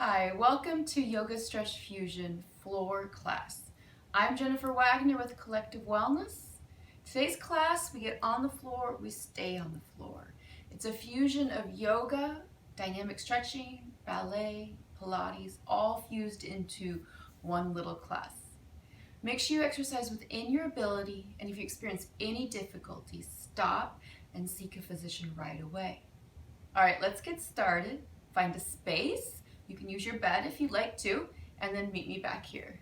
Hi, welcome to Yoga Stretch Fusion floor class. I'm Jennifer Wagner with Collective Wellness. Today's class, we get on the floor, we stay on the floor. It's a fusion of yoga, dynamic stretching, ballet, Pilates, all fused into one little class. Make sure you exercise within your ability, and if you experience any difficulties, stop and seek a physician right away. All right, let's get started. Find a space. You can use your bed if you'd like to, and then meet me back here.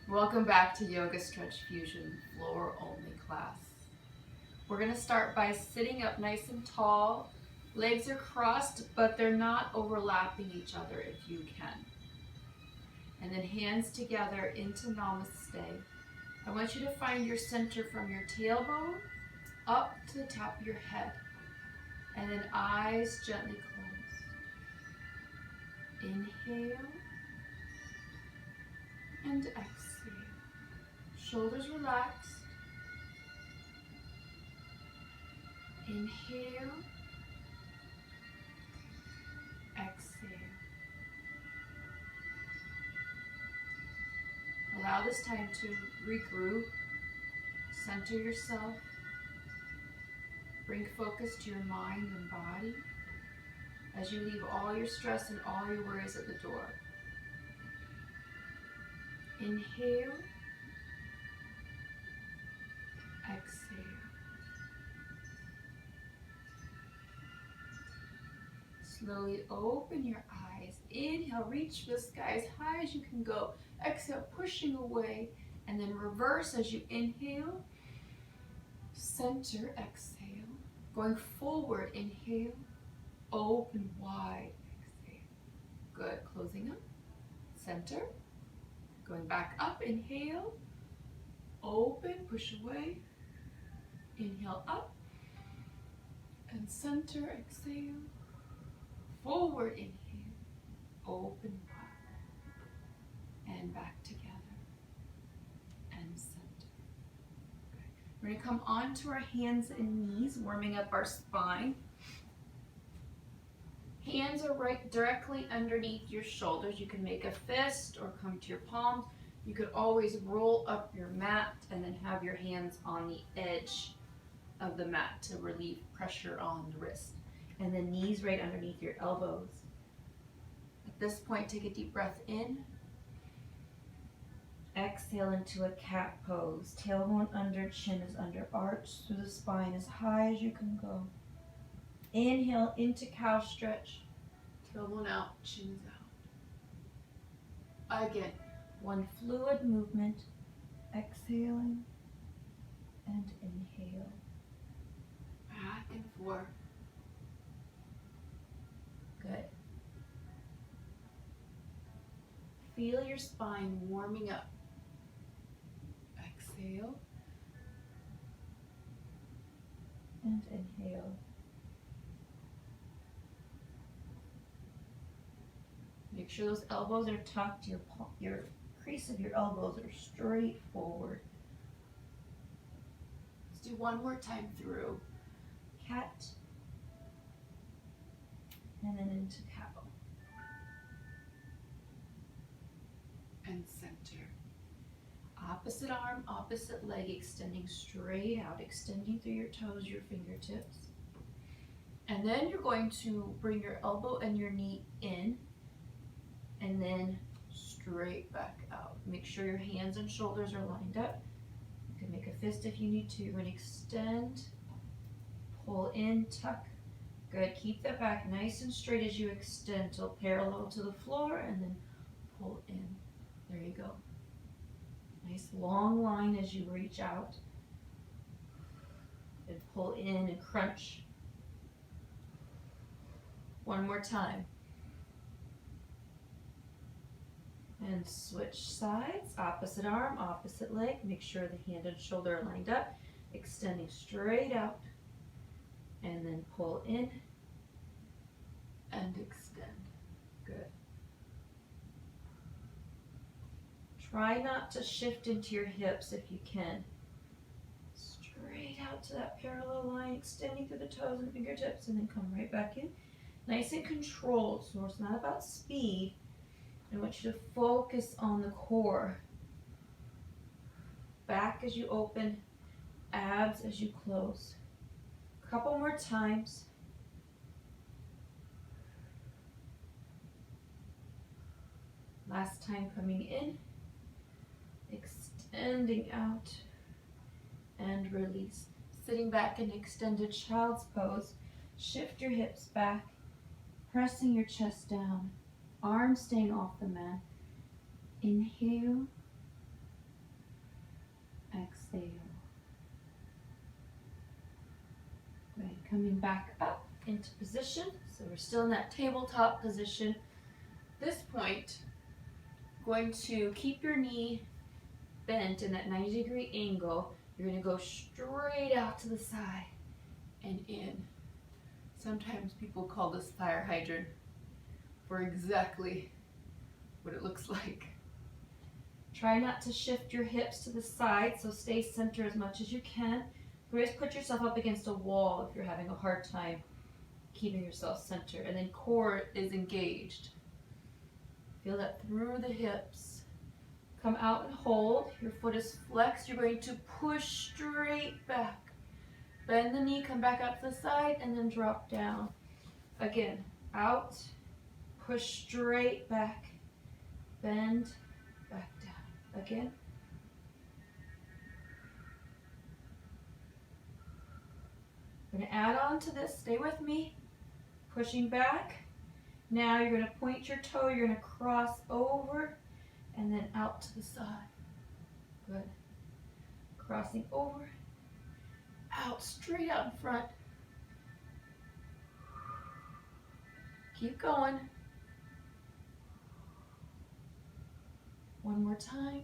Welcome back to Yoga Stretch Fusion floor only class. We're gonna start by sitting up nice and tall. Legs are crossed, but they're not overlapping each other if you can. And then hands together into Namaste. I want you to find your center from your tailbone up to the top of your head. And then eyes gently closed. Inhale and exhale. Shoulders relaxed. Inhale. Exhale. Allow this time to regroup. Center yourself. Bring focus to your mind and body as you leave all your stress and all your worries at the door. Inhale. Exhale. Slowly open your eyes. Inhale, reach the sky as high as you can go. Exhale, pushing away. And then reverse as you inhale. Center, exhale. Going forward, inhale. Open wide, exhale. Good, closing up. Center. Going back up, inhale. Open, push away. Inhale up. And center, exhale. Forward, inhale. Open wide. And back together. And center. Okay. We're going to come onto our hands and knees, warming up our spine. Hands are right directly underneath your shoulders. You can make a fist or come to your palms. You could always roll up your mat and then have your hands on the edge of the mat to relieve pressure on the wrist. And then knees right underneath your elbows. At this point, take a deep breath in. Exhale into a cat pose. Tailbone under, chin is under, arch through the spine as high as you can go. Inhale into cow stretch. Tailbone out, chin's out. Again, one fluid movement. Exhaling and inhale. Back and forth. Good. Feel your spine warming up. Exhale and inhale. Make sure those elbows are tucked, your crease of your elbows are straight forward. Let's do one more time through. Cat. And then into cow. And center. Opposite arm, opposite leg, extending straight out, extending through your toes, your fingertips. And then you're going to bring your elbow and your knee in. And then straight back out. Make sure your hands and shoulders are lined up. You can make a fist if you need to. You're going to extend, pull in, tuck. Good. Keep that back nice and straight as you extend till parallel to the floor and then pull in. There you go. Nice long line as you reach out. And pull in and crunch. One more time. And switch sides, opposite arm, opposite leg. Make sure the hand and shoulder are lined up, extending straight out. And then pull in and extend. Good. Try not to shift into your hips if you can. Straight out to that parallel line, extending through the toes and fingertips, and then come right back in. Nice and controlled, so it's not about speed. I want you to focus on the core. Back as you open, abs as you close. A couple more times. Last time coming in, extending out, and release. Sitting back in extended child's pose. Shift your hips back, pressing your chest down, arms staying off the mat. Inhale, exhale. Good. Coming back up into position. So we're still in that tabletop position. At this point, going to keep your knee bent in that 90-degree angle. You're going to go straight out to the side and in. Sometimes people call this fire hydrant for exactly what it looks like. Try not to shift your hips to the side, so stay center as much as you can. Always put yourself up against a wall if you're having a hard time keeping yourself center. And then core is engaged. Feel that through the hips. Come out and hold. Your foot is flexed. You're going to push straight back. Bend the knee, come back out to the side, and then drop down. Again, out, push straight back, bend, back down. Again. I'm going to add on to this. Stay with me. Pushing back. Now you're going to point your toe. You're going to cross over and then out to the side. Good. Crossing over, out, straight out in front. Keep going. One more time.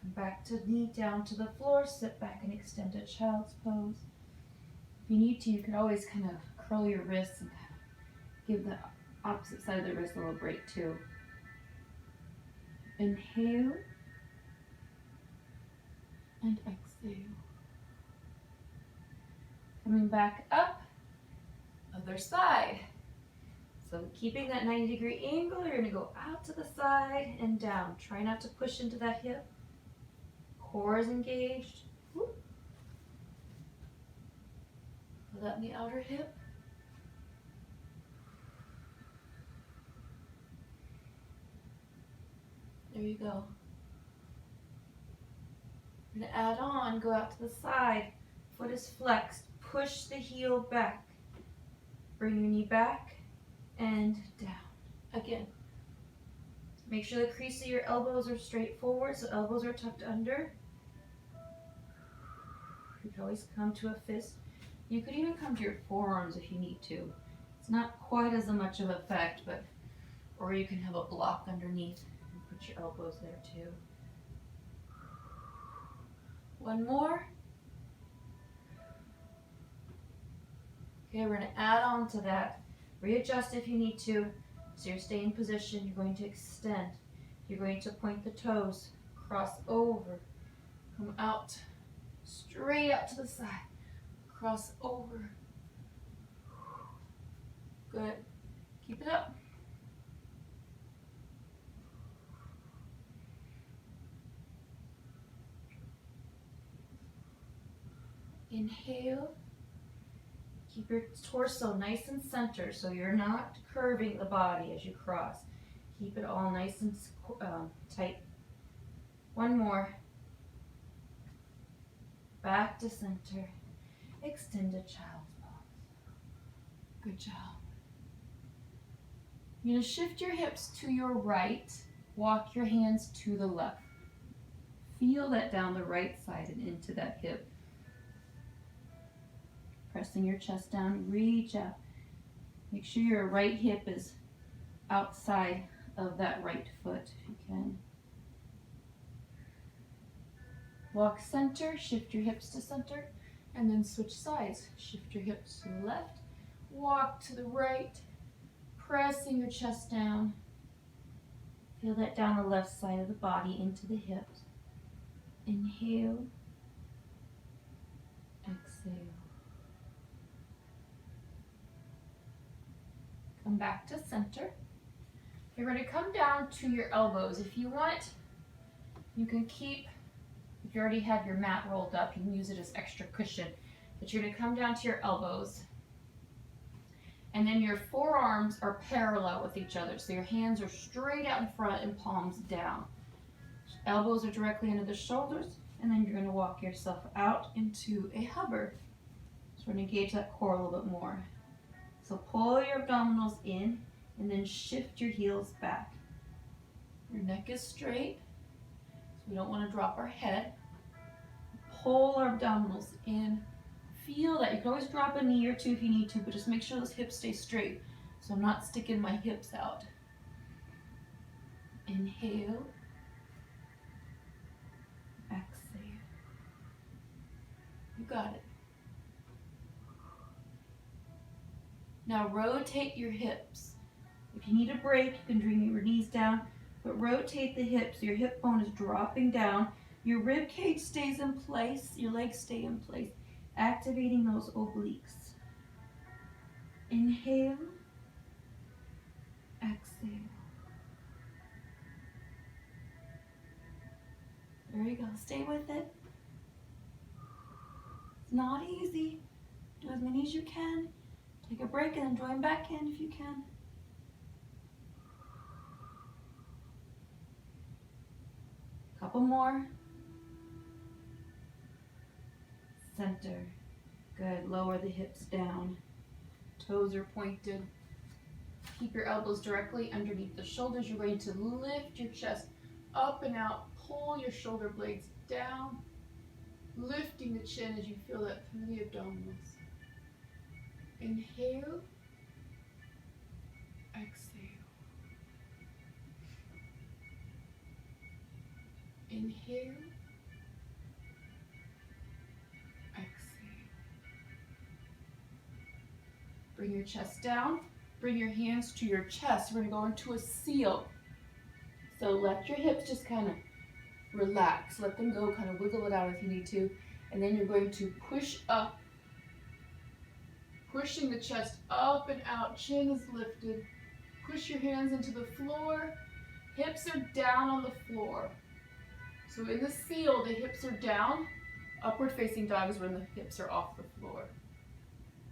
Come back to knee down to the floor, sit back in extended child's pose. If you need to, you can always kind of curl your wrists and kind of give the opposite side of the wrist a little break too. Inhale and exhale. Coming back up, other side. So keeping that 90-degree angle, you're going to go out to the side and down. Try not to push into that hip. Core is engaged. Feel that in the outer hip. There you go. We're going to add on, go out to the side. Foot is flexed. Push the heel back. Bring your knee back and down. Again. Make sure the crease of your elbows are straight forward, so elbows are tucked under. You can always come to a fist. You could even come to your forearms if you need to. It's not quite as much of an effect, but or you can have a block underneath and put your elbows there too. One more. Okay, we're going to add on to that. Readjust if you need to. So you're staying in position. You're going to extend. You're going to point the toes, cross over, come out, straight out to the side, cross over. Good. Keep it up. Inhale. Keep your torso nice and center so you're not curving the body as you cross. Keep it all nice and tight. One more. Back to center. Extended child's pose. Good job. You're going to shift your hips to your right. Walk your hands to the left. Feel that down the right side and into that hip. Pressing your chest down, reach out. Make sure your right hip is outside of that right foot if you can. Walk center, shift your hips to center, and then switch sides. Shift your hips to the left, walk to the right, pressing your chest down. Feel that down the left side of the body into the hips. Inhale, exhale. Exhale. Come back to center. You're going to come down to your elbows. If you want, you can keep, if you already have your mat rolled up, you can use it as extra cushion. But you're going to come down to your elbows. And then your forearms are parallel with each other. So your hands are straight out in front and palms down. Elbows are directly under the shoulders. And then you're going to walk yourself out into a hover. So we're going to engage that core a little bit more. So pull your abdominals in and then shift your heels back. Your neck is straight, so we don't want to drop our head. Pull our abdominals in. Feel that. You can always drop a knee or two if you need to, but just make sure those hips stay straight. So I'm not sticking my hips out. Inhale. Exhale. You got it. Now rotate your hips. If you need a break, you can bring your knees down, but rotate the hips. Your hip bone is dropping down. Your rib cage stays in place. Your legs stay in place. Activating those obliques. Inhale. Exhale. There you go. Stay with it. It's not easy. Do as many as you can. Take a break and then join back in if you can. Couple more. Center. Good. Lower the hips down. Toes are pointed. Keep your elbows directly underneath the shoulders. You're going to lift your chest up and out. Pull your shoulder blades down. Lifting the chin as you feel that through the abdominals. Inhale, exhale. Inhale, exhale. Bring your chest down. Bring your hands to your chest. We're going to go into a seal. So let your hips just kind of relax. Let them go, kind of wiggle it out if you need to. And then you're going to push up. Pushing the chest up and out, chin is lifted. Push your hands into the floor. Hips are down on the floor. So in the seal, the hips are down. Upward facing dog is when the hips are off the floor.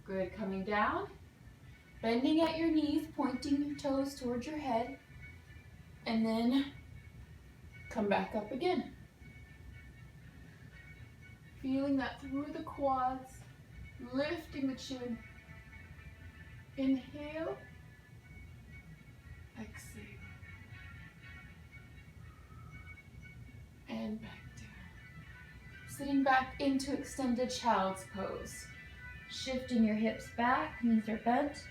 Good, coming down. Bending at your knees, pointing your toes towards your head. And then come back up again. Feeling that through the quads. Lifting the chin. Inhale. Exhale. And back down. Sitting back into extended child's pose. Shifting your hips back, knees are bent.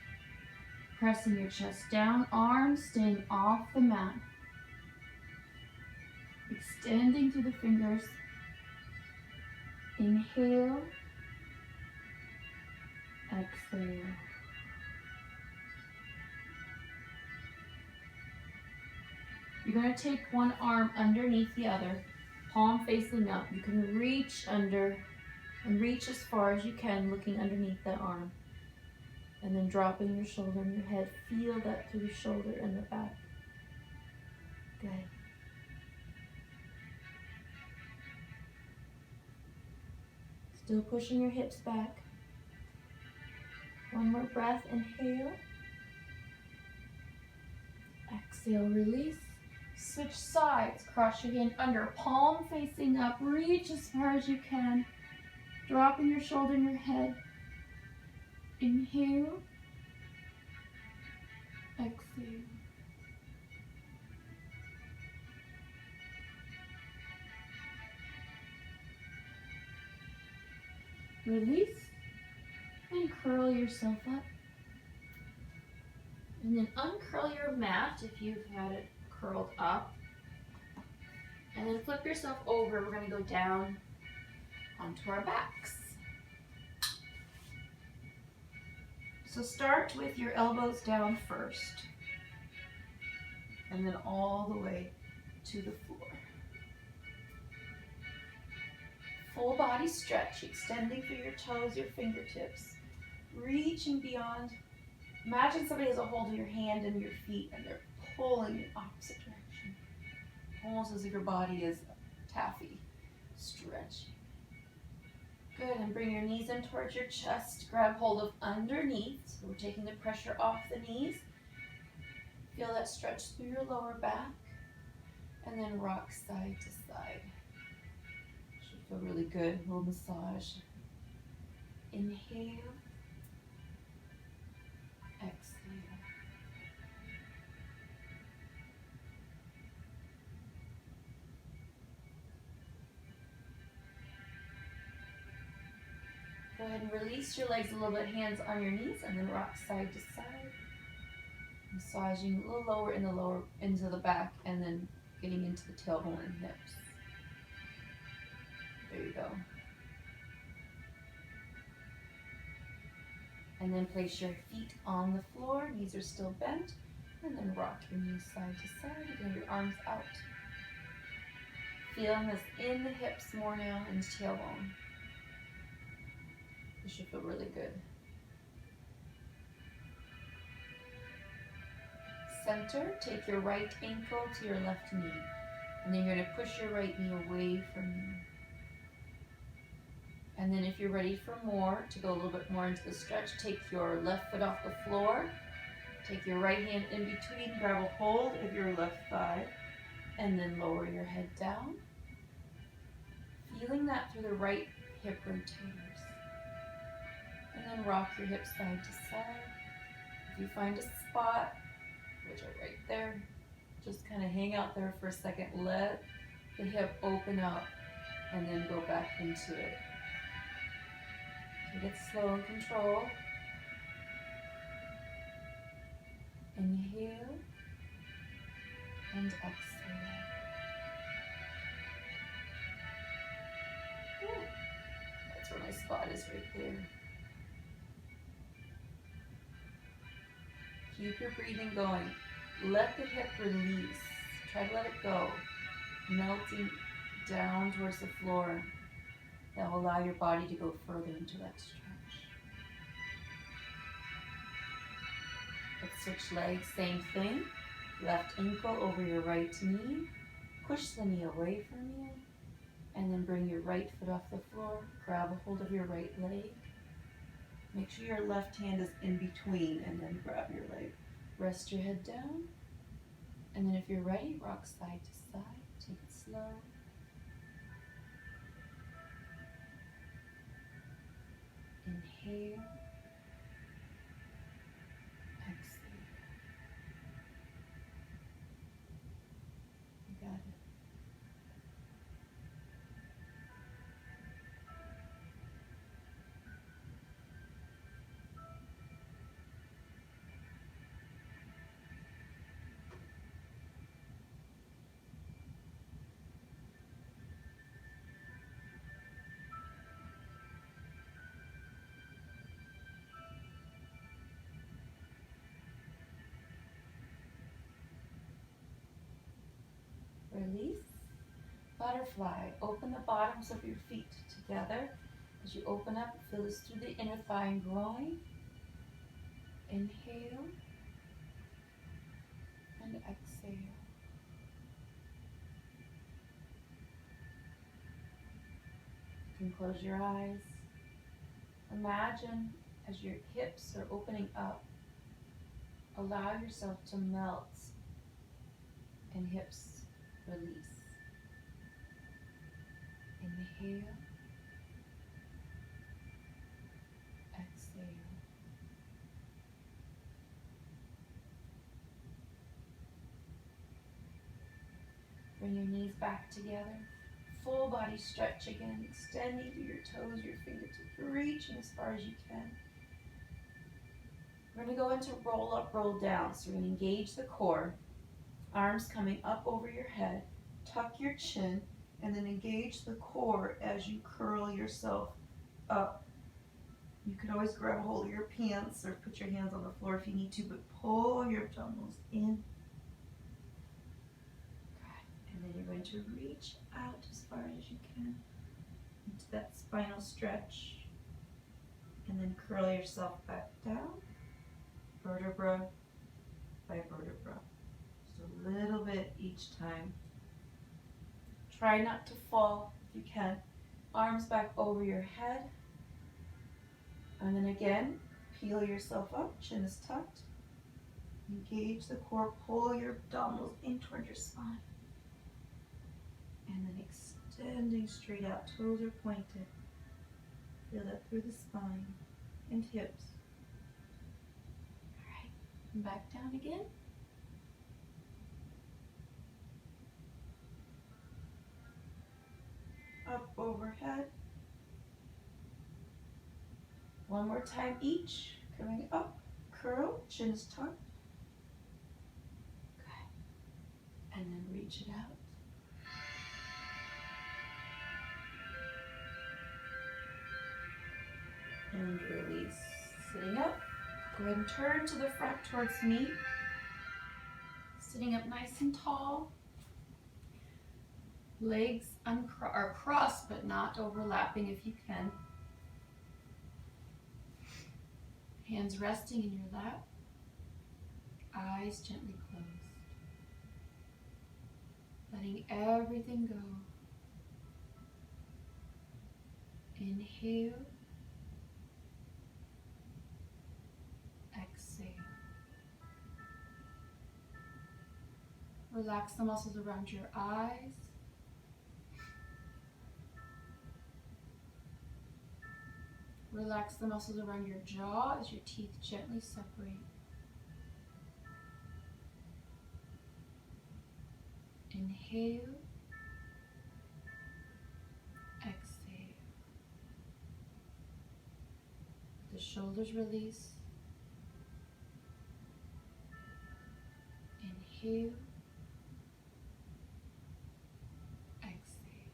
Pressing your chest down, arms staying off the mat. Extending through the fingers. Inhale. Exhale. You're going to take one arm underneath the other, palm facing up. You can reach under and reach as far as you can, looking underneath that arm. And then dropping your shoulder and your head. Feel that through the shoulder and the back. Good. Still pushing your hips back. One more breath, inhale. Exhale, release. Switch sides, cross your hand under, palm facing up, reach as far as you can. Dropping your shoulder and your head. Inhale. Exhale. Release and curl yourself up. And then uncurl your mat if you've had it curled up. And then flip yourself over. We're going to go down onto our backs. So start with your elbows down first. And then all the way to the floor. full body stretch, extending through your toes, your fingertips, reaching beyond. Imagine somebody has a hold of your hand and your feet and they're pulling in opposite direction. Almost as if your body is taffy, stretching. Good, and bring your knees in towards your chest. Grab hold of underneath, so we're taking the pressure off the knees. Feel that stretch through your lower back, and then rock side to side. Should feel really good, a little massage. Inhale, exhale. Go ahead and release your legs a little bit, hands on your knees, and then rock side to side. Massaging a little lower into the back, and then getting into the tailbone and hips. There you go. And then place your feet on the floor, knees are still bent, and then rock your knees side to side. Again, your arms out. Feeling this in the hips more now, and tailbone. This should feel really good. Center, take your right ankle to your left knee. And then you're going to push your right knee away from you. And then if you're ready for more, to go a little bit more into the stretch, take your left foot off the floor. Take your right hand in between, grab a hold of your left thigh, and then lower your head down. Feeling that through the right hip rotators. And then rock your hips side to side. If you find a spot, which are right there, just kind of hang out there for a second. Let the hip open up and then go back into it. Take it slow and controlled. Inhale and exhale. Ooh, that's where my spot is, right there. Keep your breathing going. Let the hip release. Try to let it go. Melting down towards the floor. That will allow your body to go further into that stretch. Let's switch legs, same thing. Left ankle over your right knee. Push the knee away from you. And then bring your right foot off the floor. Grab a hold of your right leg. Make sure your left hand is in between and then grab your leg. Rest your head down. And then if you're ready, rock side to side. Take it slow. Inhale. Exhale. You got it. Release. Butterfly. Open the bottoms of your feet together. As you open up, feel this through the inner thigh and groin. Inhale and exhale. You can close your eyes. Imagine as your hips are opening up, allow yourself to melt and hips release. Inhale. Exhale. Bring your knees back together. Full body stretch again, extending through your toes, your fingertips, reaching as far as you can. We're going to go into roll up, roll down. So we're going to engage the core. Arms coming up over your head, tuck your chin, and then engage the core as you curl yourself up. You can always grab a hold of your pants or put your hands on the floor if you need to, but pull your abdominals in. Good. And then you're going to reach out as far as you can into that spinal stretch. And then curl yourself back down, vertebra by vertebra. Just a little bit each time. Try not to fall if you can. Arms back over your head. And then again, peel yourself up, chin is tucked. Engage the core, pull your abdominals in toward your spine. And then extending straight out, toes are pointed. Feel that through the spine and hips. All right, and back down again. Up overhead. One more time each. Coming up, curl, chin is tucked. Good. And then reach it out. And release. Sitting up. Go ahead and turn to the front towards me. Sitting up nice and tall. Legs are crossed but not overlapping if you can. Hands resting in your lap. Eyes gently closed. Letting everything go. Inhale. Exhale. Relax the muscles around your eyes. Relax the muscles around your jaw as your teeth gently separate. Inhale. Exhale. The shoulders release. Inhale. Exhale.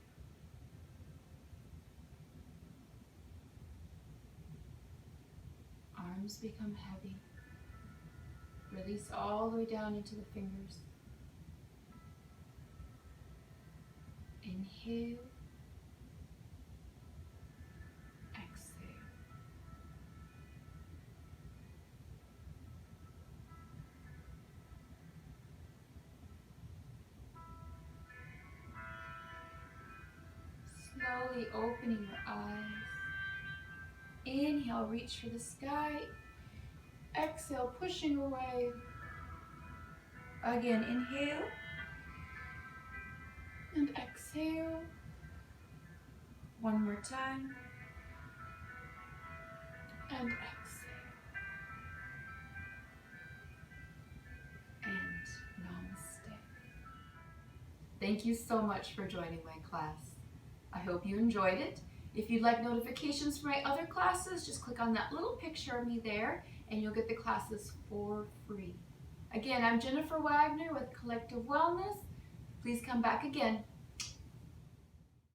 Arms become heavy. Release all the way down into the fingers. Inhale. Exhale. Slowly opening your eyes. Inhale, reach for the sky. Exhale, pushing away. Again, inhale. And exhale. One more time. And exhale. And namaste. Thank you so much for joining my class. I hope you enjoyed it. If you'd like notifications for my other classes, just click on that little picture of me there and you'll get the classes for free. Again, I'm Jennifer Wagner with Collective Wellness. Please come back again.